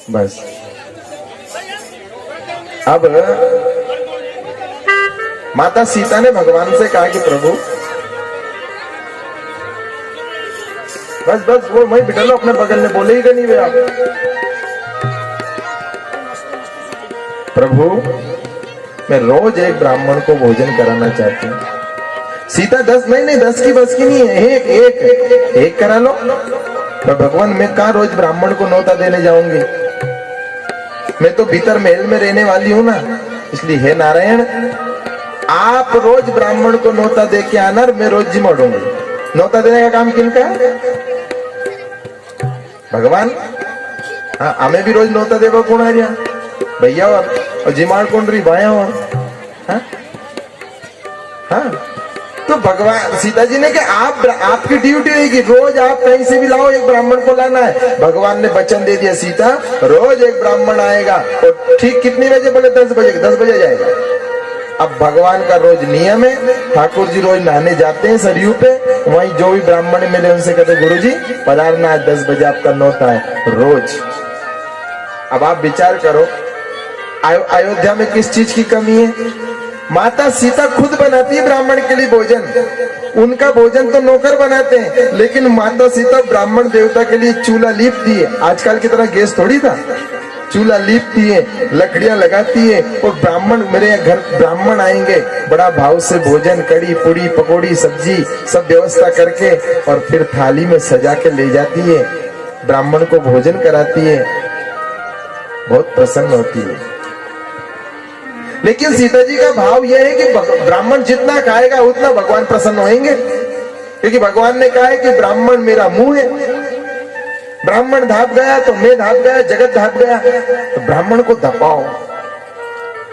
बस अब माता सीता ने भगवान से कहा कि प्रभु, बस बस वो वही बिठा लो अपने बगल में, बोले ही नहीं वे आप। प्रभु मैं रोज एक ब्राह्मण को भोजन कराना चाहती हूँ। सीता 10 नहीं 10 की बस की नहीं है, एक करा लो। तो भगवान मैं कहा रोज ब्राह्मण को न्योता देने जाऊंगी, मैं तो भीतर महल में रहने वाली हूं ना, इसलिए हे नारायण आप रोज ब्राह्मण को न्योता दे के आना, मैं रोज जी मरूंगी। न्योता देने का काम किनका है? भगवान। हाँ हमें भी रोज न्योता देवा कौन आ रहा? भैया और जिमाड़ कौन रही भाया और हाँ तो भगवान सीता जी ने कहा आपकी ड्यूटी रहेगी, रोज आप कहीं से भी लाओ एक ब्राह्मण को लाना है। भगवान ने वचन दे दिया सीता रोज एक ब्राह्मण आएगा और ठीक कितनी बजे? बोले 10 बजे। 10 बजे जाएगा। अब भगवान का रोज नियम है, ठाकुर जी रोज नहाने जाते हैं सरयू पे, वहीं जो भी ब्राह्मण मिले उनसे कहते गुरु जी पधारना है, 10 बजे आपका न्योता है रोज। अब आप विचार करो अयोध्या में किस चीज की कमी है? माता सीता खुद बनाती है ब्राह्मण के लिए भोजन, उनका भोजन तो नौकर बनाते हैं, लेकिन माता सीता ब्राह्मण देवता के लिए चूल्हा लीपती है। आजकल की तरह गैस थोड़ी था, चूल्हा लीपती है, लकड़ियां लगाती है, और ब्राह्मण मेरे घर ब्राह्मण आएंगे बड़ा भाव से भोजन, कड़ी पूड़ी पकौड़ी सब्जी सब व्यवस्था करके और फिर थाली में सजा के ले जाती है, ब्राह्मण को भोजन कराती है, बहुत प्रसन्न होती है। लेकिन सीता जी का भाव यह है कि ब्राह्मण जितना खाएगा उतना भगवान प्रसन्न होंगे, क्योंकि भगवान ने कहा है कि ब्राह्मण मेरा मुंह है, ब्राह्मण धाप गया तो मैं धाप गया, जगत धाप गया, तो ब्राह्मण को धपाओ।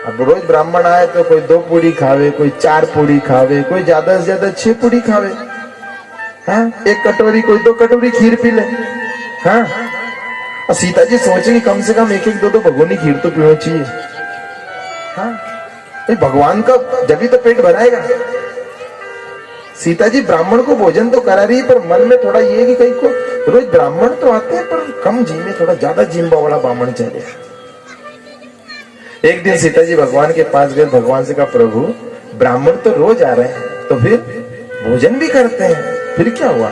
अब रोज ब्राह्मण आए तो कोई 2 पूड़ी खावे, कोई 4 पूड़ी खावे, कोई ज्यादा से ज्यादा 6 पूड़ी खावे, हाँ 1 कटोरी, कोई 2 कटोरी खीर पी ले। हाँ और सीता जी सोचेंगे कम से कम 1-1 2-2 भगोनी खीर तो पीना चाहिए। हाँ भगवान का जब तो पेट भराएगा। सीता जी ब्राह्मण को भोजन तो करा रही है, पर मन में थोड़ा ये है कि कहीं को रोज ब्राह्मण तो आते हैं पर कम जी में थोड़ा ज्यादा जिम्बा वाला ब्राह्मण चाहिए। एक दिन सीता जी भगवान के पास गए, भगवान से कहा प्रभु ब्राह्मण तो रोज आ रहे हैं तो फिर भोजन भी करते हैं, फिर क्या हुआ?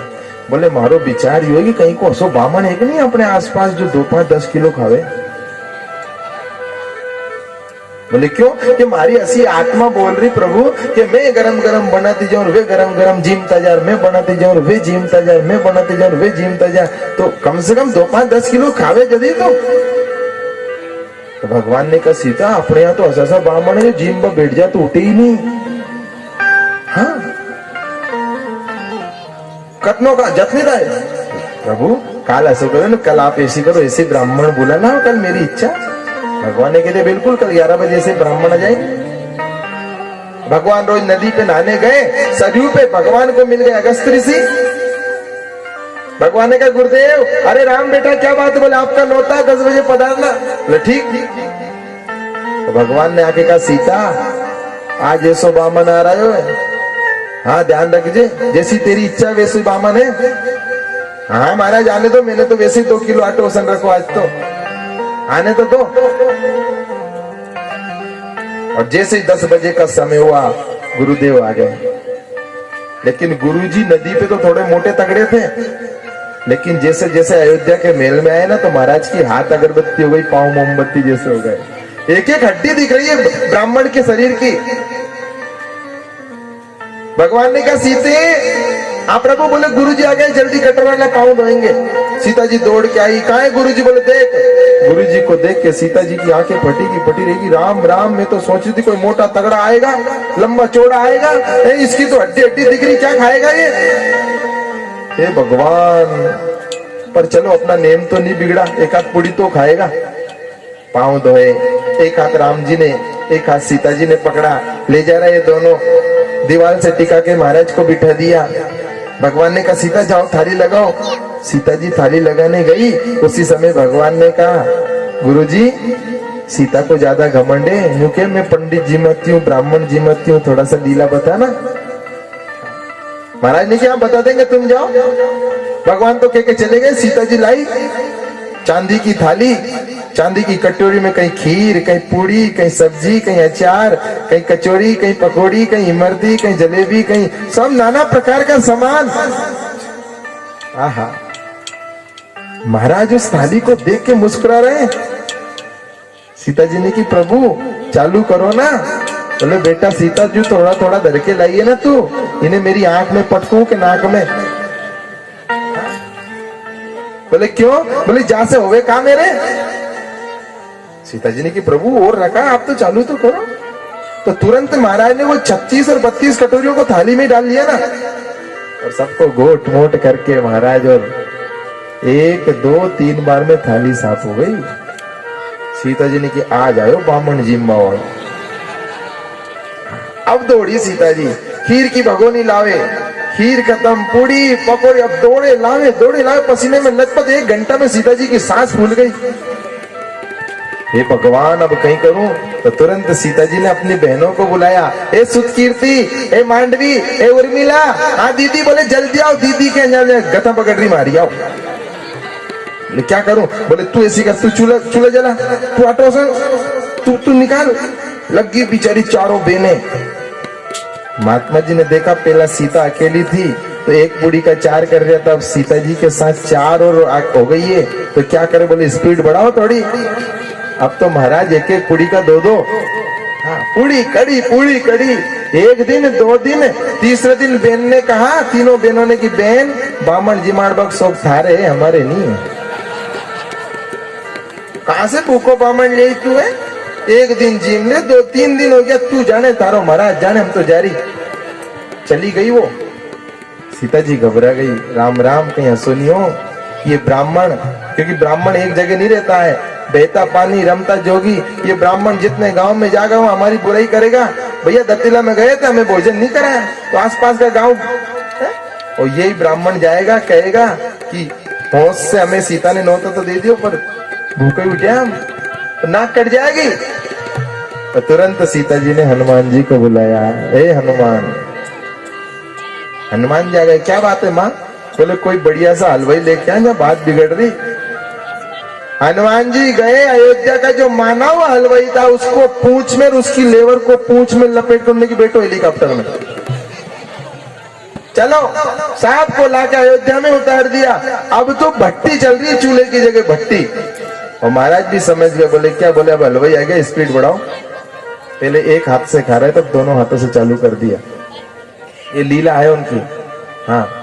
बोले मारो विचार ये कि कहीं को असो ब्राह्मण है कि नहीं अपने आसपास जो 2-5-10 किलो खावे। बोले क्यों? कि मारी ऐसी आत्मा बोल रही प्रभु कि मैं गरम गरम बनाती जाऊं, वे गरम गरम जिमता जा, मैं बनाती जाऊं, वे जिमता जा, मैं बनाती जाऊं, वे जिमता जा, तो कम से कम 2-5-10 किलो खावे जदी तो भगवान ने कहा सीता अपने यहाँ तो ऐसा ब्राह्मण है जिम में बैठ जा तो उठे ही नहीं। हाँ कतनों का जतने दाए प्रभु काल ऐसा करो ना, कल आप ऐसी करो, ऐसे ब्राह्मण बुला ना, कल मेरी इच्छा। भगवान ने कहते बिल्कुल कल 11 बजे से ब्राह्मण आ जाएंगे। भगवान रोज नदी पे नहाने गए, सरयू पे भगवान को मिल गए अगस्त ऋषि। भगवान ने कहा गुरुदेव अरे राम बेटा क्या बात है? बोले आपका न्योता 10 बजे पधारना। बोले ठीक। तो भगवान ने आके कहा सीता आज ऐसो बामन आ रहा है, हाँ ध्यान रखिए, जैसी तेरी इच्छा वैसे बामन है। हाँ महाराज आने दो, मैंने तो वैसे 2 किलो आटे ओसन रखो, आज तो आने तो दो। और जैसे ही 10 बजे का समय हुआ गुरुदेव आ गए। लेकिन गुरुजी नदी पे तो थोड़े मोटे तगड़े थे, लेकिन जैसे जैसे अयोध्या के मेल में आए ना तो महाराज की हाथ अगरबत्ती हो गई, पांव मोमबत्ती जैसे हो गए, एक एक हड्डी दिख रही है ब्राह्मण के शरीर की। भगवान ने कहा सीते आप प्रभु। बोले गुरुजी आ गए, जल्दी कटोरा ला पांव धोएंगे। सीता जी दौड़ के आई, कहाँ है गुरुजी? बोले देख। गुरुजी को देख के सीता जी की आंखें फटी की फटी रहेगी। राम राम मैं तो सोच रही थी कोई मोटा तगड़ा आएगा, लंबा चौड़ा आएगा, इसकी तो हड्डी हड्डी दिख रही, क्या खाएगा ये? हे भगवान, पर चलो अपना नेम तो नहीं बिगड़ा, एक हाथ पूड़ी तो खाएगा। पांव धोए, एक हाथ राम जी ने एक हाथ सीता जी ने पकड़ा, ले जा रहा है, ये दोनों दीवार से टिका के महाराज को बिठा दिया। भगवान ने कहा सीता जाओ थाली लगाओ। सीता जी थाली लगाने गई, उसी समय भगवान ने कहा गुरुजी सीता को ज्यादा घमंड है, क्योंकि मैं पंडित जी मत हूँ, ब्राह्मण जी मत हूँ, थोड़ा सा लीला बताना। महाराज ने क्या बता देंगे, तुम जाओ। भगवान तो कह के चले गए। सीता जी लाई चांदी की थाली, चांदी की कटोरी में कहीं खीर, कहीं पूड़ी, कहीं सब्जी, कहीं अचार, कहीं कचौड़ी, कहीं पकौड़ी, कहीं इमरती, कहीं जलेबी, कहीं सब नाना प्रकार का सामान। आहा, महाराज उस थाली को देख के मुस्कुरा रहे। सीता जी ने कि प्रभु चालू करो ना। बोले बेटा सीता जी थोड़ा थोड़ा धर के लाइए ना, तू इन्हें मेरी आंख में पटकू के नाक में। बोले क्यों? बोले जा से होवे का मेरे। सीता जी ने कि प्रभु और रखा, आप तो चालू तो करो। तो तुरंत महाराज ने वो 36 और 32 कटोरियों को थाली में डाल लिया ना, और सबको गोट मोट करके महाराज, और 1 2 3 बार में थाली साफ हो गई। सीता जी ने कि आ जाओ बामण जिम्मा वाला। अब दौड़ी सीता जी, खीर की भगोनी लावे, खीर खत्म, पूड़ी पकौड़ी, अब दौड़े लावे, पसीने में लथपथ। 1 घंटा में सीता जी की सांस फूल गई। हे भगवान अब कहीं करूं? तो तुरंत सीता जी ने अपनी बहनों को बुलाया। ए सुतकीर्ति, ए मांडवी, ए उर्मिला, हाँ दीदी। बोले जल्दी आओ, दीदी के गथा पकड़ी मारी आओ। बोले क्या करूं? बोले तू ऐसी कर, तू चूल्हा जला, तू आटो से तू निकाल। लगी बेचारी चारों बहनें। महात्मा जी ने देखा पहला सीता अकेली थी तो एक बूढ़ी का 4 कर दिया था, अब सीता जी के साथ 4 और हो गई है, तो क्या करे? बोले स्पीड बढ़ाओ थोड़ी। अब तो महाराज एक एक पूड़ी का 2-2। पूड़ी कड़ी। 1 दिन 2 दिन, तीसरे दिन बहन ने कहा, तीनों बहनों ने कि बहन बामण जिमाड़ बक सब थारे हमारे नहीं है। कहां से भूखो बामण ले तू है? 1 दिन जीम ले, 2-3 दिन हो गया, तू जाने तारो महाराज जाने, हम तो जारी। चली गई वो। सीता जी घबरा गई, राम राम कहीं हंसो नहीं हो। ये ब्राह्मण, क्योंकि ब्राह्मण एक जगह नहीं रहता है, बहता पानी रमता जोगी। ये ब्राह्मण जितने गांव में जाएगा वो हमारी बुराई करेगा। भैया दतिला में गए थे, हमें भोजन नहीं कराया, तो आसपास का गांव, और यही ब्राह्मण जाएगा कहेगा कि होश से हमें सीता ने नौता तो दे दियो, पर भूखे उठे हम, तो नाक कट जाएगी। तो तुरंत सीता जी ने हनुमान जी को बुलाया। ए हनुमान। हनुमान जी आ गए। क्या बात है माँ? बोले कोई बढ़िया सा हलवाई लेके आ, जब बात बिगड़ रही। हनुमान जी गए, अयोध्या का जो माना हुआ हलवाई था उसको पूंछ में, उसकी लेवर को पूंछ में लपेट करने की, बैठो हेलीकॉप्टर में, चलो। सांप को लाके अयोध्या में उतार दिया। अब तो भट्टी चल रही है, चूल्हे की जगह भट्टी। और महाराज भी समझ गए। बोले क्या? बोले अब हलवाई आ गया, स्पीड बढ़ाओ। पहले एक हाथ से खा रहे, तब दोनों हाथों से चालू कर दिया। ये लीला है उनकी। हाँ,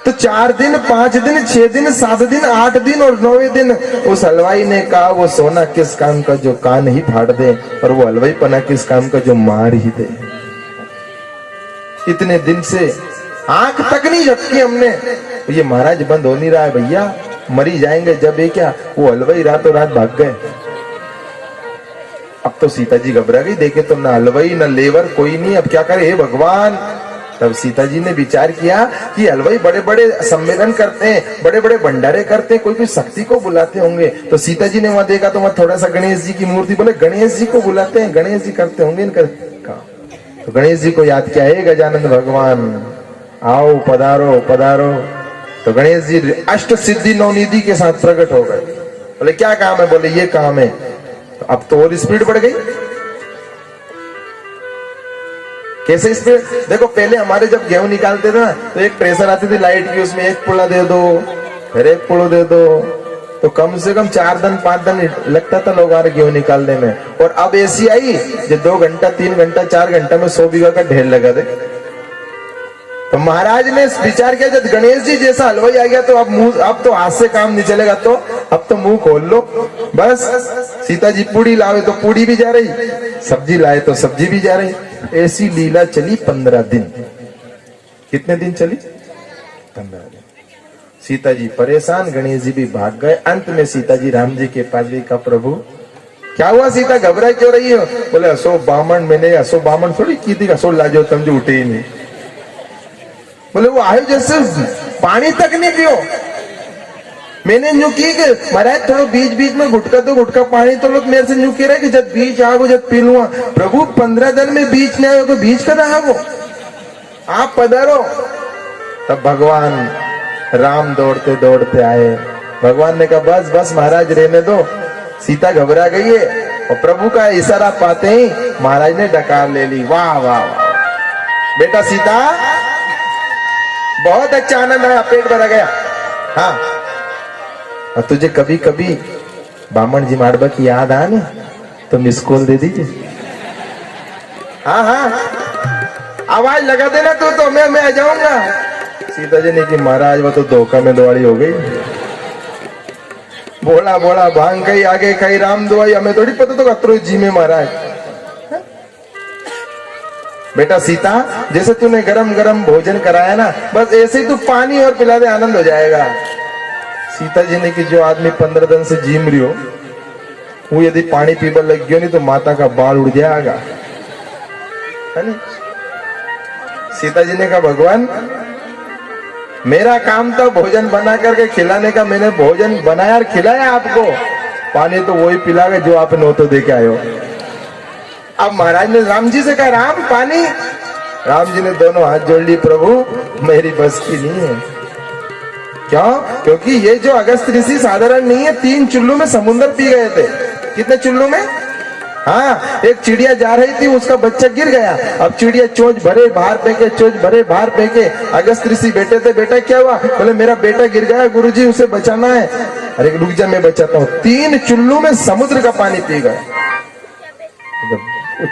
तो 4 दिन 5 दिन 6 दिन 7 दिन 8 दिन और 9वें दिन उस हलवाई ने कहा वो सोना किस काम का जो कान ही फाड़ दे, और वो हलवाई पना किस काम का जो मार ही दे। इतने दिन से आंख तक नहीं झपकी हमने। तो ये महाराज बंद हो नहीं रहा है भैया, मरी जाएंगे जब। ये क्या, वो हलवाई रातों रात भाग गए। अब तो सीता जी घबरा गई, देखे तो ना हलवाई ना लेवर कोई नहीं, अब क्या करे? हे भगवान। तब सीता जी ने विचार किया कि हलवाई बड़े बड़े सम्मेलन करते हैं, बड़े बड़े भंडारे करते हैं, कोई शक्ति को बुलाते होंगे। तो सीता जी ने वहां देखा तो वहां थोड़ा सा गणेश जी की मूर्ति, बोले गणेश जी को बुलाते हैं, गणेश जी करते होंगे इनका काम। तो गणेश जी को याद किया, हे गजानंद भगवान आओ पधारो पधारो। तो गणेश जी अष्ट सिद्धि नवनिधि के साथ प्रकट हो गए। बोले क्या काम है? बोले ये काम है। तो अब तो और स्पीड बढ़ गई। कैसे स्पीड? देखो पहले हमारे जब गेहूं निकालते थे ना, तो एक प्रेशर आती थी लाइट की, उसमें 1 पुड़ा दे दो, फिर 1 पुड़ो दे दो, तो कम से कम 4 दिन 5 दिन लगता था लोग आ रहे गेहूं निकालने में। और अब ऐसी आई जो 2 घंटा 3 घंटा 4 घंटा में 100 बीघा का ढेर लगा दे। तो महाराज ने विचार किया जब गणेश जी जैसा हलवाई आ गया तो अब तो हाथ से काम नहीं चलेगा, तो अब तो मुंह खोल लो बस। सीता जी पूड़ी लावे तो पूड़ी भी जा रही, सब्जी लाए तो सब्जी भी जा रही। ऐसी लीला चली 15 दिन। कितने दिन चली? 15 दिन। सीता जी परेशान, गणेश जी भी भाग गए। अंत में सीता जी राम जी के पास गई। का प्रभु क्या हुआ? सीता घबरा क्यों रही हो? बोले असो बामण, मैंने असो बामण थोड़ी की थी, असो लाजो तुम जो उठे ही नहीं। बोले वो आयो जैसे पानी तक नहीं पियो। मैंने न्यू की महाराज थोड़ा बीच बीच में गुटका तो गुटका पानी तो लोग मेरे से न्यू कह रहे कि जब बीच आगो जब पी लूंगा। प्रभु 15 दिन में बीच नहीं आयो तो बीच का रहा वो, आप पधारो। तब भगवान राम दौड़ते दौड़ते आए। भगवान ने कहा बस बस महाराज रहने दो, सीता घबरा गई है और प्रभु का इशारा पाते ही महाराज ने डकार ले ली। वाह वाह वाह, बेटा सीता बहुत अच्छा आनंद आया, पेट भरा गया। हाँ, और तुझे कभी कभी बामण जी माड़बा की याद आने तो मिस कॉल दे दीजिए। हाँ हाँ, आवाज लगा देना तो मैं आ जाऊंगा। सीता जी ने कि महाराज वो तो धोखा में दवाड़ी हो गई। बोला बोला भांग कहीं आगे कहीं राम दुआई, हमें थोड़ी पता तो कतरो जी में महाराज। बेटा सीता, जैसे तूने गरम गरम भोजन कराया ना, बस ऐसे ही तू पानी और पिला दे, आनंद हो जाएगा। सीता जी ने कि जो आदमी 15 दिन से जीम रही हो वो यदि पानी पीबा लग गयो नहीं तो माता का बाल उड़ जाएगा, है नहीं? सीता जी ने कहा भगवान मेरा काम तो भोजन बना करके खिलाने का, मैंने भोजन बनाया और खिलाया आपको, पानी तो वही पिलावे जो आप नौतो दे के आए हो। अब महाराज ने राम जी से कहा राम पानी, राम जी ने दोनों हाथ जोड़ ली, प्रभु मेरी बस की नहीं है। क्यों? क्योंकि ये जो अगस्त ऋषि साधारण नहीं है, 3 चुल्लू में समुद्र पी गए थे। कितने चुल्लू में? हाँ, एक चिड़िया जा रही थी, उसका बच्चा गिर गया। अब चिड़िया चोंच भरे बाहर फेंके, चोंच भरे बाहर फेंके। अगस्त ऋषि बेटे थे, बेटा क्या हुआ? बोले मेरा बेटा गिर गया गुरुजी, उसे बचाना है। अरे रुक जा मैं बचाता हूँ। 3 चुल्लू में समुद्र का पानी पी गए।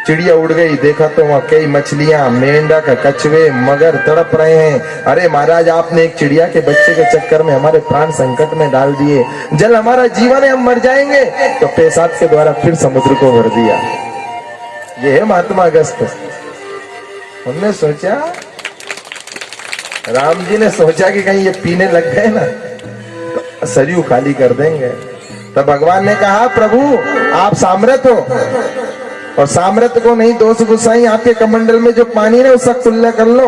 चिड़िया उड़ गई, देखा तो वहां कई मछलियां, मेंढक, कछुए, मगर तड़प रहे हैं। अरे महाराज आपने एक चिड़िया के बच्चे के चक्कर में हमारे प्राण संकट में डाल दिए, जल हमारा जीवन है, हम मर जाएंगे। तो पेशाब के द्वारा फिर समुद्र को भर दिया। ये है महात्मा अगस्त। हमने सोचा, राम जी ने सोचा कि कहीं ये पीने लग गए ना तो सरयू खाली कर देंगे। तब भगवान ने कहा प्रभु आप सामर्थ्य हो, और सामर्थ्य को नहीं दोष गुसाई, आपके कमंडल में जो पानी है उसका कुल्ला कर लो।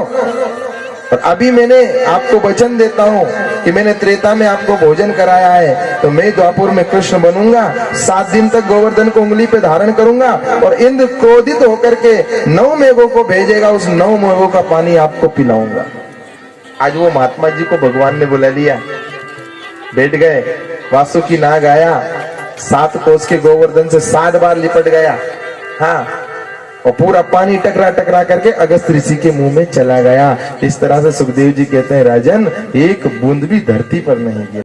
और अभी मैंने आपको वचन देता हूँ कि मैंने त्रेता में आपको भोजन कराया है, तो मैं द्वापुर में कृष्ण बनूंगा। 7 दिन तक गोवर्धन को उंगली पे धारण करूंगा और इंद्र क्रोधित होकर के 9 मेघों को भेजेगा, उस 9 मेघों का पानी आपको पिलाऊंगा। आज वो महात्मा जी को भगवान ने बुला लिया, बैठ गए, वासुकी नाग आया, 7 कोस के गोवर्धन से 7 बार लिपट गया। हाँ, और पूरा पानी टकरा टकरा करके अगस्त ऋषि के मुंह में चला गया। इस तरह से सुखदेव जी कहते हैं राजन एक बूंद भी धरती पर नहीं गिरा।